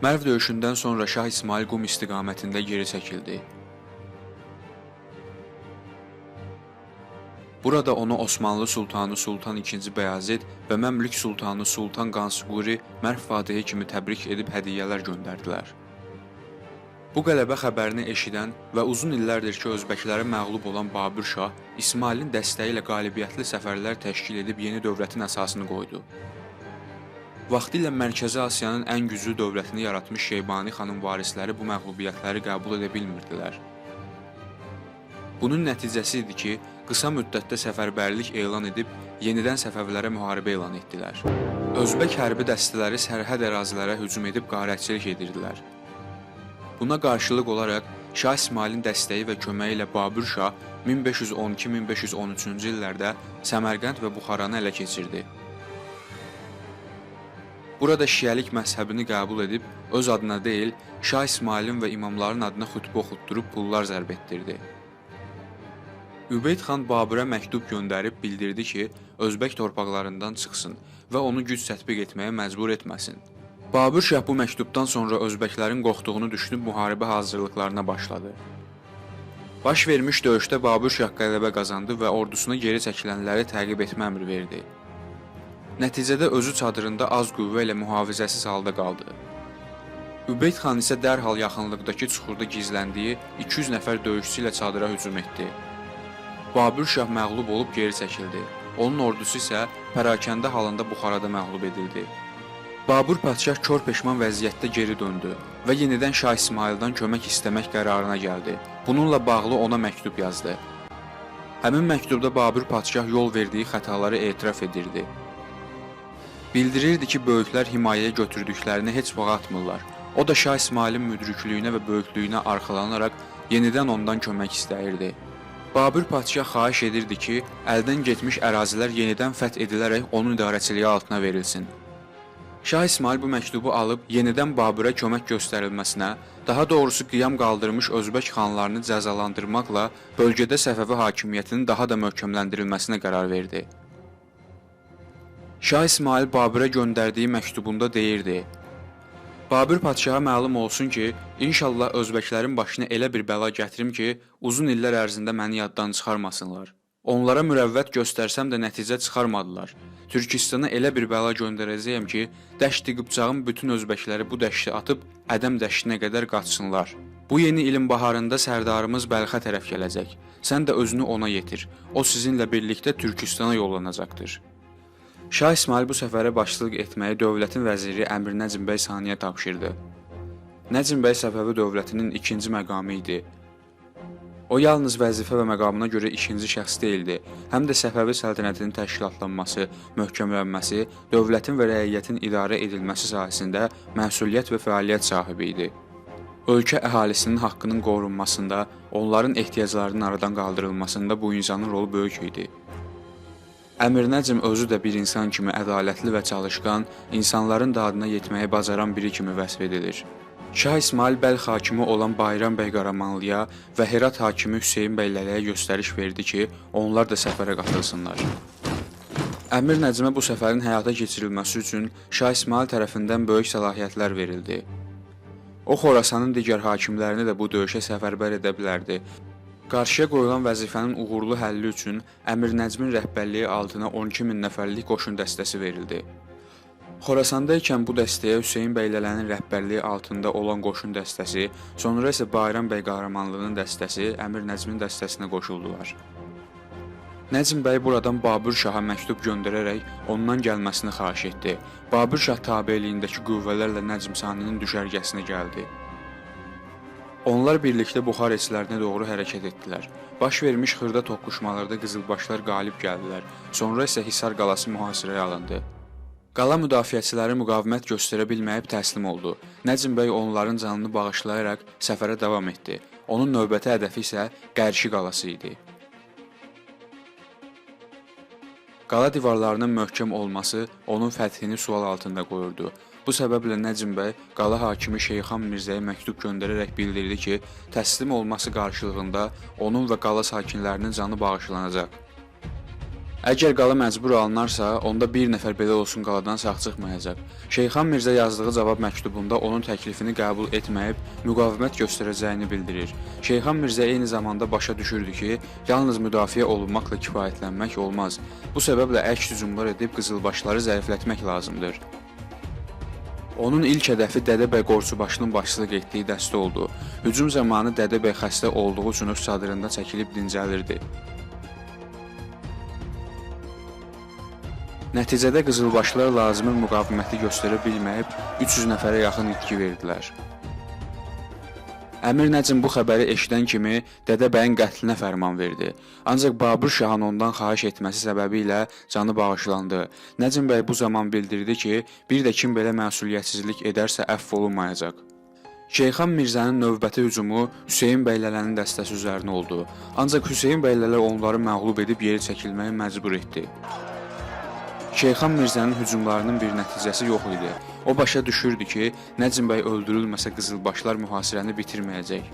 Mərv döyüşündən sonra Şah İsmayıl Qum istiqamətində geri çəkildi. Burada onu Osmanlı Sultanı Sultan II. Bəyazid və Məmlük Sultanı Sultan Qansıquri Mərv Fatehi kimi təbrik edib hədiyyələr göndərdilər. Bu qələbə xəbərini eşidən və uzun illərdir ki, özbəklərə məğlub olan Babür Şah, İsmailin dəstəyi ilə qalibiyyətli səfərlər təşkil edib yeni dövlətin əsasını qoydu. Vaxtilə Mərkəzi Asiyanın ən güclü dövlətini yaratmış Şeybani xanın varisləri bu məğlubiyyətləri qəbul edə bilmirdilər. Bunun nəticəsi idi ki, qısa müddətdə səfərbərlik elan edib, yenidən Səfəvilərə müharibə elan etdilər. Özbək hərbi dəstələri sərhəd ərazilərə hücum edib qarətçilik edirdilər. Buna qarşılıq olaraq Şah İsmailin dəstəyi və köməyi ilə Babür Şah 1512-1513-cü illərdə Səmərqənd və Buxaranı ələ keçirdi. Burada şiəlik məzhəbini qəbul edib, öz adına deyil, Şah İsmailin və imamların adına xütbə oxutdurub pullar zərb etdirdi. Übeyd xan Babürə məktub göndərib bildirdi ki, Özbək torpaqlarından çıxsın və onu güc tətbiq etməyə məcbur etməsin. Babür Şah bu məktubdan sonra özbəklərin qorxduğunu düşünüb müharibə hazırlıqlarına başladı. Baş vermiş döyüşdə Babür Şah qələbə qazandı və ordusuna geri çəkilənləri təqib etmə əmri verdi. Nəticədə özü çadırında az qüvvə ilə mühafizəsiz halda qaldı. Übeyd xan isə dərhal yaxınlıqdakı çuxurda gizləndiyi 200 nəfər döyüşçü ilə çadıra hücum etdi. Babür Şah məğlub olub geri çəkildi. Onun ordusu isə pərakəndə halında Buxarada məğlub edildi. Babür padşah kör peşman vəziyyətdə geri döndü və yenidən Şah İsmaildən kömək istəmək qərarına gəldi. Bununla bağlı ona məktub yazdı. Həmin məktubda Babür padşah yol verdiyi xətaları etiraf edirdi. Bildirirdi ki, böyüklər himayəyə götürdüklərini heç vaxt atmırlar. O da Şah İsmailin müdrikliyinə və böyüklüyünə arxalanaraq yenidən ondan kömək istəyirdi. Babür padşah xahiş edirdi ki, əldən getmiş ərazilər yenidən fəth edilərək onun idarəçiliyi altına verilsin. Şah İsmail bu məktubu alıb yenidən Babürə kömək göstərilməsinə, daha doğrusu qiyam qaldırmış Özbək xanlarını cəzalandırmaqla bölgədə Səfəvi hakimiyyətinin daha da möhkəmləndirilməsinə qərar verdi. Şah İsmail Babürə göndərdiyi məktubunda deyirdi: Babür padşaha məlum olsun ki, inşallah Özbəklərin başına elə bir bəla gətirim ki, uzun illər ərzində məni yaddan çıxarmasınlar. Onlara mürəvvət göstərsəm də nəticə çıxarmadılar. Türkistana elə bir bəla göndərəcəyəm ki, dəşti qıpçağın bütün özbəkləri bu dəşti atıb Ədəm dəştinə qədər qaçsınlar. Bu yeni ilin baharında sərdarımız Bəlxə tərəf gələcək. Sən də özünü ona yetir. O sizinlə birlikdə Türkistana yollanacaqdır. Şah İsmail bu səfərə başçılıq etməyi dövlətin vəziri Əmir Nəcm bəy Saniyə tapşırdı. Nəcm bəy Səfəvi dövlətinin ikinci məqamı idi. O yalnız vəzifə və məqamına görə ikinci şəxs deyildi, həm də Səfəvi səltənətinin təşkilatlanması, möhkəmlənməsi, dövlətin və rəiyyətin idarə edilməsi sahəsində məsuliyyət və fəaliyyət sahibi idi. Ölkə əhalisinin haqqının qorunmasında, onların ehtiyaclarının aradan qaldırılmasında bu insanın rolu böyük idi. Əmir Nəcm özü də bir insan kimi ədalətli və çalışqan, insanların dadına yetməyi bacaran biri kimi vəsf edilir. Şah İsmail Bəlx hakimi olan Bayram bəy Qaramanlıya və Herat hakimi Hüseyn bəylərə göstəriş verdi ki, onlar da səfərə qatılsınlar. Əmir Nəcmə bu səfərin həyata keçirilməsi üçün Şah İsmail tərəfindən böyük səlahiyyətlər verildi. O, Xorasanın digər hakimlərini də bu döyüşə səfərbər edə bilərdi. Qarşıya qoyulan vəzifənin uğurlu həlli üçün Əmir Nəcmin rəhbərliyi altına 12.000 nəfərlik qoşun dəstəsi verildi. Xorasanda ikən bu dəstəyə Hüseyn bəylələrin rəhbərliyi altında olan qoşun dəstəsi, sonra isə Bayram bəy Qahramanlının dəstəsi Əmir Nəcmin dəstəsinə qoşuldular. Nəcm bəy buradan Babür Şaha məktub göndərərək ondan gəlməsini xahiş etdi. Babür Şah tabeliyindəki qüvvələrlə Nəcm Saninin düşərgəsinə gəldi. Onlar birlikdə Buxar eslərinə doğru hərəkət etdilər. Baş vermiş xırda toqquşmalarda qızılbaşlar qalib gəldilər, sonra isə Hisar qalası mühasirəyə alındı. Qala müdafiəçiləri müqavimət göstərə bilməyib təslim oldu. Nəcm bəy onların canını bağışlayaraq səfərə davam etdi. Onun növbəti hədəfi isə Qərşi qalası idi. Qala divarlarının möhkəm olması onun fəthini sual altında qoyurdu. Bu səbəblə Nəcm bəy qala hakimi Şeyxan Mirzəyə məktub göndərərək bildirdi ki, təslim olması qarşılığında onun və qala sakinlərinin canı bağışlanacaq. Əgər qala məcbur alınarsa, onda bir nəfər belə olsun qaladan sağ çıxmayacaq. Şeyxan Mirzə yazdığı cavab məktubunda onun təklifini qəbul etməyib, müqavimət göstərəcəyini bildirir. Şeyxan Mirzə eyni zamanda başa düşürdü ki, yalnız müdafiə olunmaqla kifayətlənmək olmaz. Bu səbəblə əks hücumlar edib qızılbaşları zəiflətmək lazımdır. Onun ilk hədəfi Dədəbəy Qorçubaşının başçılıq etdiyi dəstə oldu. Hücum zamanı Dədəbəy xəstə olduğu üçün öz çadırında çəkilib dincəlirdi. Nəticədə qızılbaşlar lazımi müqaviməti göstərə bilməyib 300 nəfərə yaxın itki verdilər. Əmir Nəcim bu xəbəri eşidən kimi Dədəbəyin qətlinə fərman verdi. Ancaq Babür Şahın ondan xahiş etməsi səbəbilə canı bağışlandı. Nəcim bəy bu zaman bildirdi ki, bir də kim belə məsuliyyətsizlik edərsə əfv olunmayacaq. Şeyxan Mirzənin növbəti hücumu Hüseyn bəylələrin dəstəsi üzərinə oldu. Ancaq Hüseyn bəylələr onları məğlub edib yeri çəkilməyə məcbur etdi. Şeyxan Mirzənin hücumlarının bir nəticəsi yox idi. O başa düşürdü ki, Nəcim bəy öldürülməsə qızılbaşlar mühasirəni bitirməyəcək.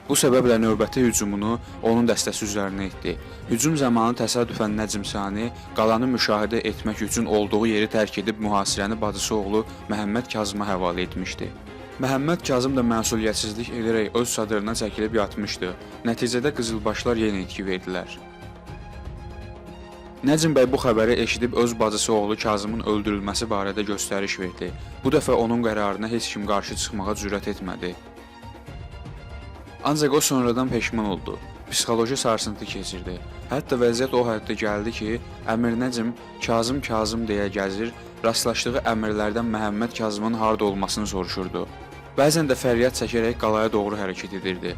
Bu səbəblə növbəti hücumunu onun dəstəsi üzərinə etdi. Hücum zamanı təsadüfən Nəcim Sani qalanı müşahidə etmək üçün olduğu yeri tərk edib mühasirəni bacısı oğlu Məhəmməd Kazıma həvalə etmişdi. Məhəmməd Kazım da məsuliyyətsizlik edərək öz çadırına çəkilib yatmışdı. Nəticədə qızılbaşlar yenə itki verdilər. Nəcim bəy bu xəbəri eşidib öz bacısı oğlu Kazımın öldürülməsi barədə göstəriş verdi. Bu dəfə onun qərarına heç kim qarşı çıxmağa cürət etmədi. Ancaq o sonradan peşman oldu. Psixoloji sarsıntı keçirdi. Hətta vəziyyət o həddə gəldi ki, Əmir Nəcim Kazım deyə gəzir, rastlaşdığı əmirlərdən Məhəmməd Kazımın harda olmasını soruşurdu. Bəzən də fəryad çəkərək qalaya doğru hərəkət edirdi.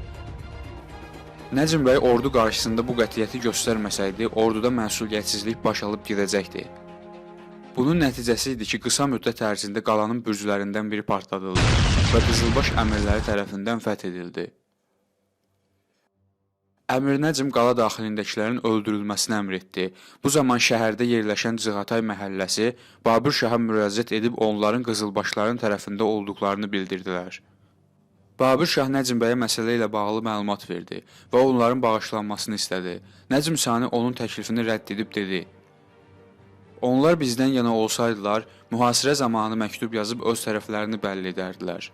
Nəcim bəy ordu qarşısında bu qətiyyəti göstərməsəydi, orduda məsuliyyətsizlik baş alıb gedəcəkdi. Bunun nəticəsi idi ki, qısa müddət ərzində qalanın bürclərindən biri partladıldı və qızılbaş əmirləri tərəfindən fəth edildi. Əmir Nəcim qala daxilindəkilərin öldürülməsini əmr etdi. Bu zaman şəhərdə yerləşən Cığatay məhəlləsi Babür Şaha müraciət edib onların qızılbaşların tərəfində olduqlarını bildirdilər. Babür Şah Nəcim bəyə məsələ ilə bağlı məlumat verdi və onların bağışlanmasını istədi. Nəcim Sani onun təklifini rədd edib dedi: "Onlar bizdən yana olsaydılar, mühasirə zamanı məktub yazıb öz tərəflərini bəlli edərdilər."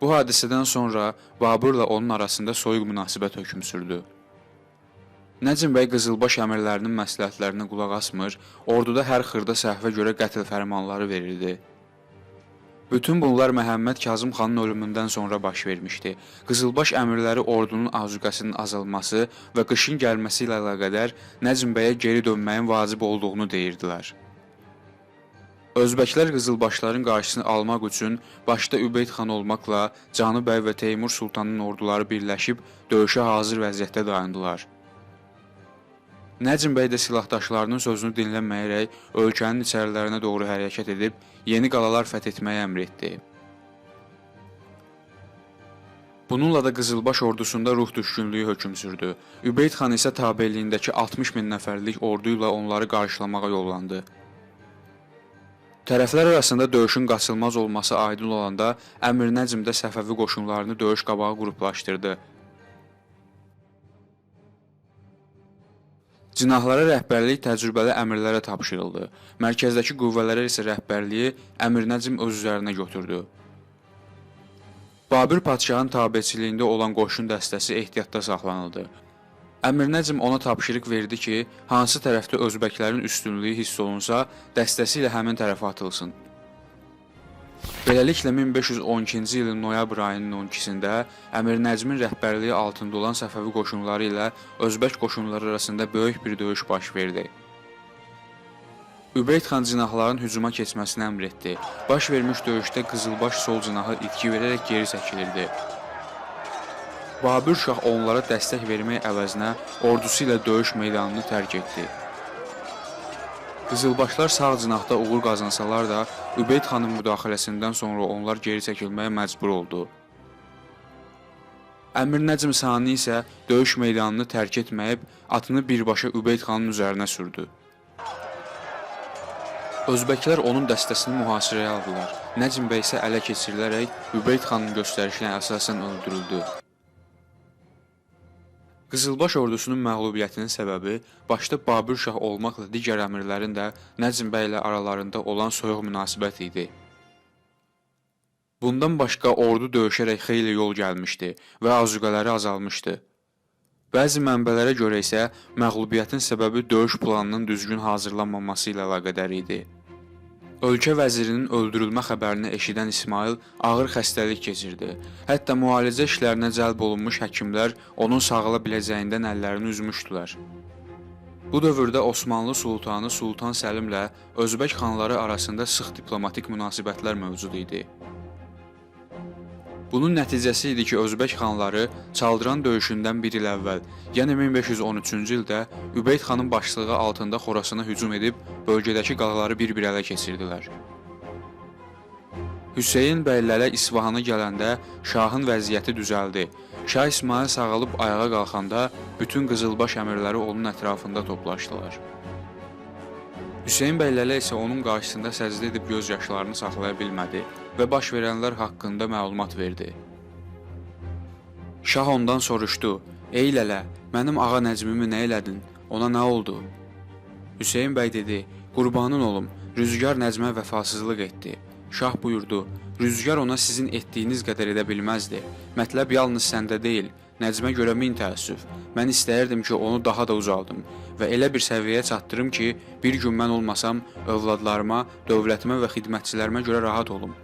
Bu hadisədən sonra Babürlə onun arasında soyuq münasibət hökm sürdü. Nəcim bəy qızılbaş əmirlərinin məsləhətlərinə qulaq asmır, orduda hər xırda səhvə görə qətl fərmanları verirdi. Bütün bunlar Məhəmməd Kazım xanın ölümündən sonra baş vermişdi. Qızılbaş əmirləri ordunun azuqəsinin azalması və qışın gəlməsi ilə əlaqədar Nəcim bəyə geri dönməyin vacib olduğunu deyirdilər. Özbəklər qızılbaşların qarşısını almaq üçün başda Übeyd xan olmaqla Canı bəy və Teymur Sultanın orduları birləşib döyüşə hazır vəziyyətdə dayandılar. Nəcim bəy də silahdaşlarının sözünü dinləməyərək ölkənin içərilərinə doğru hərəkət edib yeni qalalar fəth etməyi əmr etdi. Bununla da qızılbaş ordusunda ruh düşkünlüyü hökm sürdü. Übeyd xan isə tabeliyindəki 60 min nəfərlik ordu ilə onları qarşılamağa yollandı. Tərəflər arasında döyüşün qaçılmaz olması aydın olanda Əmir Nəcim də Səfəvi qoşunlarını döyüş qabağı qruplaşdırdı. Cinahlara rəhbərlik təcrübəli əmirlərə tapşırıldı. Mərkəzdəki qüvvələrə isə rəhbərliyi Əmir Nəcim öz üzərinə götürdü. Babür padşahın tabeçiliyində olan qoşun dəstəsi ehtiyatda saxlanıldı. Əmir Nəcim ona tapşırıq verdi ki, hansı tərəfdə özbəklərin üstünlüyü hiss olunsa, dəstəsi ilə həmin tərəfə atılsın. Beləliklə 1512-ci ilin noyabr ayının 12-sində Əmir Nəcmin rəhbərliyi altında olan Səfəvi qoşunları ilə Özbək qoşunları arasında böyük bir döyüş baş verdi. Übeyd xan cinahların hücuma keçməsini əmr etdi. Baş vermiş döyüşdə qızılbaş sol cinahı itki verərək geri çəkilirdi. Babür Şah onlara dəstək vermək əvəzinə ordusu ilə döyüş meydanını tərk etdi. Qızılbaşlar sağ cinahda uğur qazansalar da, Übeyd xanın müdaxiləsindən sonra onlar geri çəkilməyə məcbur oldu. Əmir Nəcim Sani isə döyüş meydanını tərk etməyib, atını birbaşa Übeyd xanın üzərinə sürdü. Özbəklər onun dəstəsini mühasirəyə aldılar. Nəcim bəy isə ələ keçirilərək Übeyd xanın göstərişinə əsasən öldürüldü. Qızılbaş ordusunun məğlubiyyətinin səbəbi başda Babür şah olmaqla digər əmirlərin də Nəcm bəy ilə aralarında olan soyuq münasibət idi. Bundan başqa ordu döyüşərək xeyli yol gəlmişdi və azuqələri azalmışdı. Bəzi mənbələrə görə isə məğlubiyyətin səbəbi döyüş planının düzgün hazırlanmaması ilə əlaqədar idi. Ölkə vəzirinin öldürülmə xəbərini eşidən İsmail ağır xəstəlik keçirdi. Hətta müalicə işlərinə cəlb olunmuş həkimlər onun sağala biləcəyindən əllərini üzmüşdülər. Bu dövrdə Osmanlı sultanı Sultan Səlimlə Özbək xanları arasında sıx diplomatik münasibətlər mövcud idi. Bunun nəticəsi idi ki, Özbək xanları Çaldıran döyüşündən bir il əvvəl, yəni 1513-cü ildə Übeyd xanın başçılığı altında Xorasana hücum edib, bölgədəki qalaları bir-bir ələ keçirdilər. Hüseyn bəylərə İsfahana gələndə şahın vəziyyəti düzəldi. Şah İsmail sağalıb ayağa qalxanda bütün qızılbaş əmirləri onun ətrafında toplaşdılar. Hüseyn bəylərə isə onun qarşısında səcdə edib göz yaşlarını saxlaya bilmədi və baş verənlər haqqında məlumat verdi. Şah ondan soruşdu: "Ey lələ, mənim ağa Nəcmimi nə elədin? Ona nə oldu?" Hüseyn bəy dedi: "Qurbanın olum, Rüzgar Nəcmə vəfasızlıq etdi." Şah buyurdu: "Rüzgar ona sizin etdiyiniz qədər edə bilməzdi. Mətləb yalnız səndə deyil, Nəcmə görə min təəssüf. Mən istəyirdim ki, onu daha da ucaldım və elə bir səviyyəyə çatdırım ki, bir gün mən olmasam, övladlarıma, dövlətimə və xidmətçilərimə görə rahat olum."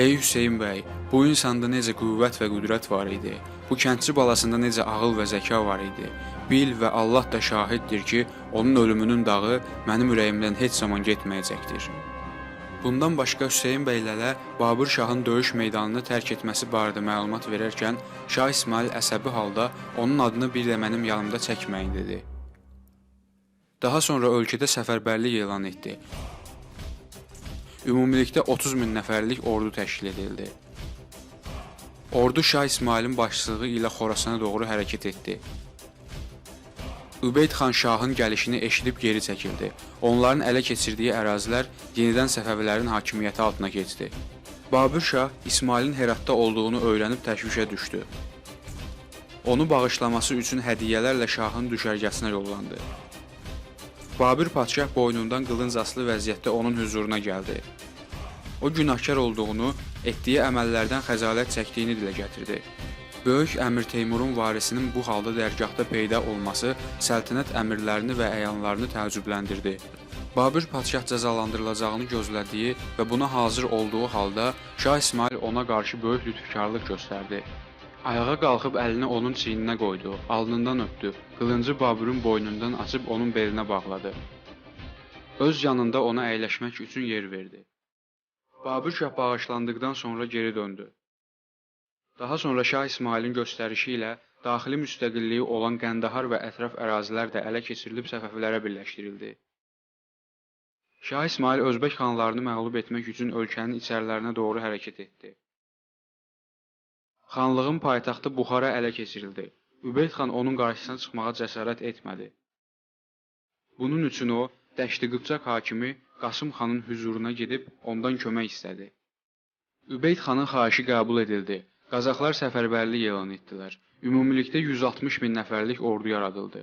Ey Hüseyn bəy, bu insanda necə qüvvət və qüdrət var idi. Bu kəndçi balasında necə ağıl və zəka var idi. Bil və Allah da şahiddir ki, onun ölümünün dağı mənim ürəyimdən heç zaman getməyəcəkdir. Bundan başqa Hüseyn bəylərə Babür şahın döyüş meydanını tərk etməsi barədə məlumat verərkən, Şah İsmail əsəbi halda onun adını bir də mənim yanımda çəkməyin dedi. Daha sonra ölkədə səfərbərlik elan etdi. Ümumilikdə 30 min nəfərlik ordu təşkil edildi. Ordu Şah İsmailin başçılığı ilə Xorasana doğru hərəkət etdi. Übeyd xan şahın gəlişini eşidib geri çəkildi. Onların ələ keçirdiyi ərazilər yenidən Səfəvilərin hakimiyyəti altına keçdi. Babür şah İsmailin Heratda olduğunu öyrənib təşvişə düşdü. Onu bağışlaması üçün hədiyyələrlə şahın düşərgəsinə yollandı. Babür padşah boynundan qılınc asılı vəziyyətdə onun hüzuruna gəldi. O günahkar olduğunu, etdiyi əməllərdən xəcalət çəkdiyini dilə gətirdi. Böyük əmir Teymurun varisinin bu halda dərgahda peyda olması səltənət əmirlərini və əyanlarını təəccübləndirdi. Babür padşah cəzalandırılacağını gözlədiyi və buna hazır olduğu halda Şah İsmail ona qarşı böyük lütfkarlıq göstərdi. Ayağa qalxıb əlini onun çiyninə qoydu, alnından öpdü, qılıncı Babürün boynundan açıb onun belinə bağladı. Öz yanında ona əyləşmək üçün yer verdi. Babür şah bağışlandıqdan sonra geri döndü. Daha sonra Şah İsmailin göstərişi ilə daxili müstəqilliyi olan Qəndahar və ətraf ərazilər də ələ keçirilib Səfəvilərə birləşdirildi. Şah İsmail Özbək xanlarını məğlub etmək üçün ölkənin içərilərinə doğru hərəkət etdi. Xanlığın paytaxtı Buxara ələ keçirildi. Übeyd xan onun qarşısına çıxmağa cəsarət etmədi. Bunun üçün o, Dəşti Qıpçaq hakimi Qasım xanın hüzuruna gedib ondan kömək istədi. Übeyd xanın xahişi qəbul edildi. Qazaxlar səfərbərlik elan etdilər. Ümumilikdə 160 min nəfərlik ordu yaradıldı.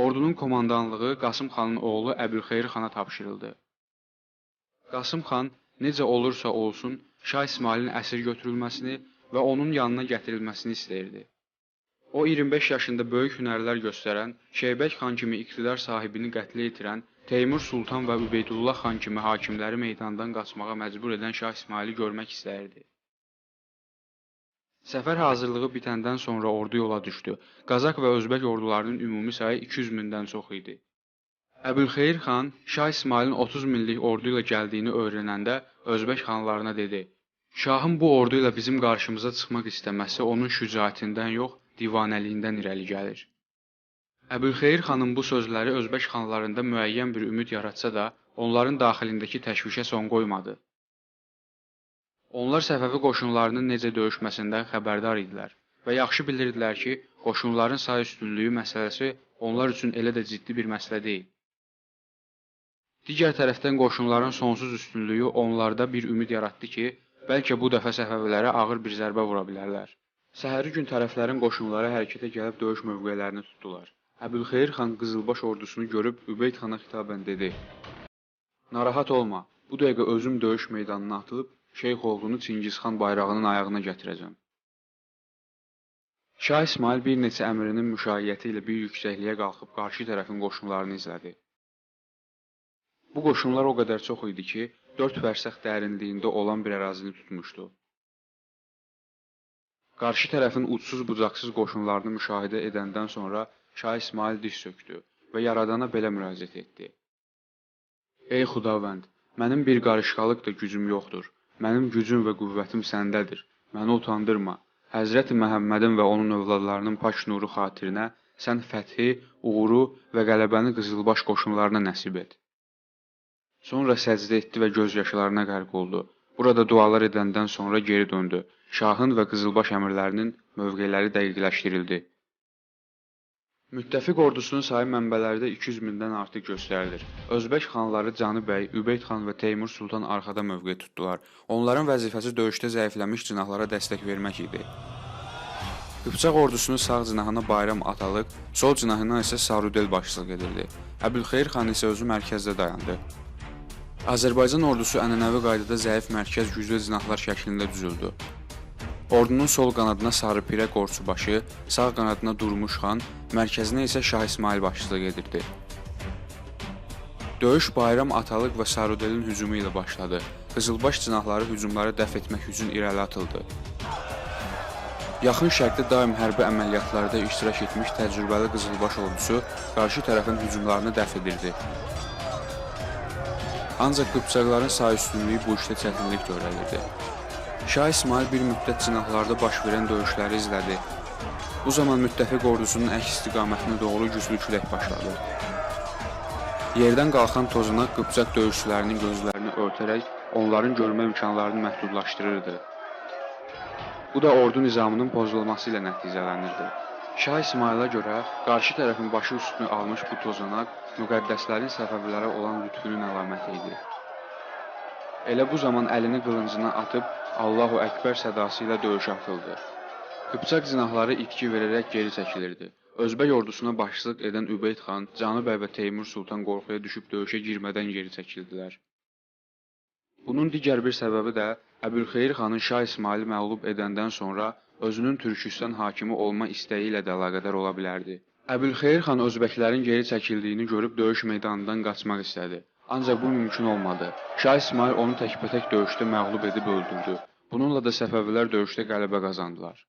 Ordunun komandanlığı Qasım xanın oğlu Əbülxeyir xana tapşırıldı. Qasım xan necə olursa olsun Şah İsmailin əsir götürülməsini və onun yanına gətirilməsini istəyirdi. O 25 yaşında böyük hünərlər göstərən, Şeybək xan kimi iqtidar sahibini qətlə yetirən, Teymur Sultan və Übeydullah xan kimi hakimləri meydandan qaçmağa məcbur edən Şah İsmaili görmək istəyirdi. Səfər hazırlığı bitəndən sonra ordu yola düşdü. Qazaq və Özbək ordularının ümumi sayı 200 mindən çox idi. Əbülxeyir xan Şah İsmailin 30 minlik ordu ilə gəldiyini öyrənəndə Özbək xanlarına dedi: "Şahın bu ordu ilə bizim qarşımıza çıxmaq istəməsi onun şücaətindən yox, divanəliyindən irəli gəlir." Əbülxeyir xanın bu sözləri Özbək xanlarında müəyyən bir ümid yaratsa da, onların daxilindəki təşvişə son qoymadı. Onlar Səfəvi qoşunlarının necə döyüşməsindən xəbərdar idilər və yaxşı bilirdilər ki, qoşunların say üstünlüyü məsələsi onlar üçün elə də ciddi bir məsələ deyil. Digər tərəfdən qoşunların sonsuz üstünlüyü onlarda bir ümid yaratdı ki, bəlkə bu dəfə Səfəvilərə ağır bir zərbə vura bilərlər. Səhəri gün tərəflərin qoşunları hərəkətə gəlib döyüş mövqelərini tutdular. Əbülxeyir xan qızılbaş ordusunu görüb Übeyd xana xitabən dedi: "Narahat olma, bu dəqiqə özüm döyüş meydanına atılıb Şeyx oğlunu Çingizxan bayrağının ayağına gətirəcəm." Şah İsmayıl bir neçə əmrinin müşayiəti ilə bir yüksəkliyə qalxıb qarşı tərəfin qoşunlarını izlədi. Bu qoşunlar o qədər çox idi ki, 4 fərsəx dərinliyində olan bir ərazini tutmuşdu. Qarşı tərəfin ucsuz-bucaqsız qoşunlarını müşahidə edəndən sonra Şah İsmayıl diz çökdü və Yaradana belə müraciət etdi: "Ey Xudavənd, mənim bir qarışqalıq da gücüm yoxdur. Mənim gücüm və qüvvətim səndədir. Məni utandırma. Həzrəti Məhəmmədin və onun övladlarının pak nuru xatirinə sən fəthi, uğuru və qələbəni qızılbaş qoşunlarına nəsib et." Sonra səcdə etdi və göz yaşlarına qərq oldu. Burada dualar edəndən sonra geri döndü. Şahın və qızılbaş əmirlərinin mövqeləri dəqiqləşdirildi. Müttəfiq ordusunun sayı mənbələrdə 200 mindən artıq göstərilir. Özbək xanları Canı bəy, Übeyd xan və Teymur Sultan arxada mövqe tutdular. Onların vəzifəsi döyüşdə zəifləmiş cinahlara dəstək vermək idi. Qıpçaq ordusunun sağ cinahına Bayram Atalıq, sol cinahına isə Sarudel başçılıq edirdi. Əbülxeyir xan isə özü mərkəzdə dayandı. Azərbaycan ordusu ənənəvi qaydada zəif mərkəz güclü cinahlar şəklində düzüldü. Ordunun sol qanadına Sarıpirə Qorçubaşı, sağ qanadına Durmuş xan, mərkəzinə isə Şah İsmayıl başçılıq edirdi. Döyüş Bayram Atalıq və Sarudelin hücumu ilə başladı. Qızılbaş cinahları hücumları dəf etmək üçün irəli atıldı. Yaxın Şərqdə daim hərbi əməliyyatlarda iştirak etmiş təcrübəli Qızılbaş ordusu qarşı tərəfin hücumlarını dəf edirdi. Ancaq Qıpçaqların say üstünlüyü bu işdə çətinlik törədirdi. Şah İsmayıl bir müddət cinahlarda baş verən döyüşləri izlədi. Bu zaman müttəfiq ordusunun əks istiqamətinə doğru güclü külək başladı. Yerdən qalxan tozanaq Qıpçaq döyüşçülərinin gözlərini örtərək onların görmə imkanlarını məhdudlaşdırırdı. Bu da ordu nizamının pozulması ilə nəticələnirdi. Şah İsmayıla görə qarşı tərəfin başı üstünü almış bu tozanaq müqəddəslərin Səfəvilərə olan lütfünün əlaməti idi. Elə bu zaman əlini qılıncına atıb Allahu Əkbər sədası ilə döyüşə atıldı. Qıpçaq cinahları itki verərək geri çəkilirdi. Özbək ordusuna başçılıq edən Übeyd xan, Canı bəy və Teymur Sultan qorxuya düşüb döyüşə girmədən geri çəkildilər. Bunun digər bir səbəbi də Əbülxeyir xanın Şah İsmayılı məğlub edəndən sonra özünün Türkistan hakimi olma istəyi ilə də əlaqədar ola bilərdi. Əbülxeyir xan özbəklərin geri çəkildiyini görüb döyüş meydanından qaçmaq istədi. Ancaq bu mümkün olmadı. Şah İsmayıl onu təkbətək döyüşdə məğlub edib öldürdü. Bununla da Səfəvilər döyüşdə qələbə qazandılar.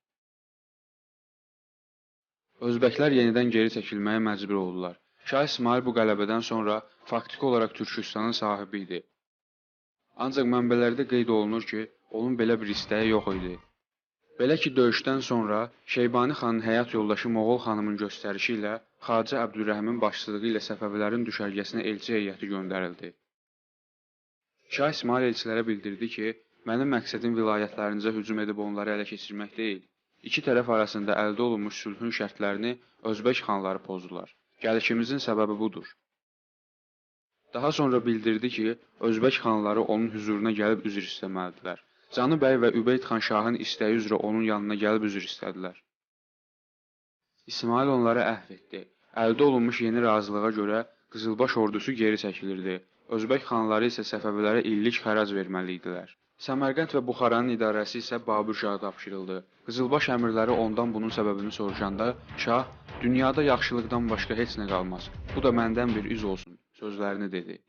Özbəklər yenidən geri çəkilməyə məcbur oldular. Şah İsmayıl bu qələbədən sonra faktiki olaraq Türkistanın sahibi idi. Ancaq mənbələrdə qeyd olunur ki, onun belə bir istəyi yox idi. Belə ki, döyüşdən sonra Şeybani xanın həyat yoldaşı Moğol xanımın göstərişi ilə Xacə Əbdürrəhmin başçılığı ilə Səfəvilərin düşərgəsinə elçi heyəti göndərildi. Şah İsmayıl elçilərə bildirdi ki, mənim məqsədim vilayətlərinizə hücum edib onları ələ keçirmək deyil. İki tərəf arasında əldə olunmuş sülhün şərtlərini Özbək xanları pozdular. Gəlişimizin səbəbi budur. Daha sonra bildirdi ki, Özbək xanları onun hüzuruna gəlib üzr istəməlidirlər. Canı bəy və Übeyd xan Şahın istəyi üzrə onun yanına gəlib üzr istədilər. İsmayıl onları əhv etdi. Əldə olunmuş yeni razılığa görə Qızılbaş ordusu geri çəkilirdi. Özbək xanları isə Səfəvilərə illik xərac verməli idilər. Səmərqənd və Buxaranın idarəsi isə Babür Şaha tapşırıldı. Qızılbaş əmirləri ondan bunun səbəbini soruşanda Şah, dünyada yaxşılıqdan başqa heç nə qalmaz. Bu da məndən bir üz olsun sözlərini dedi.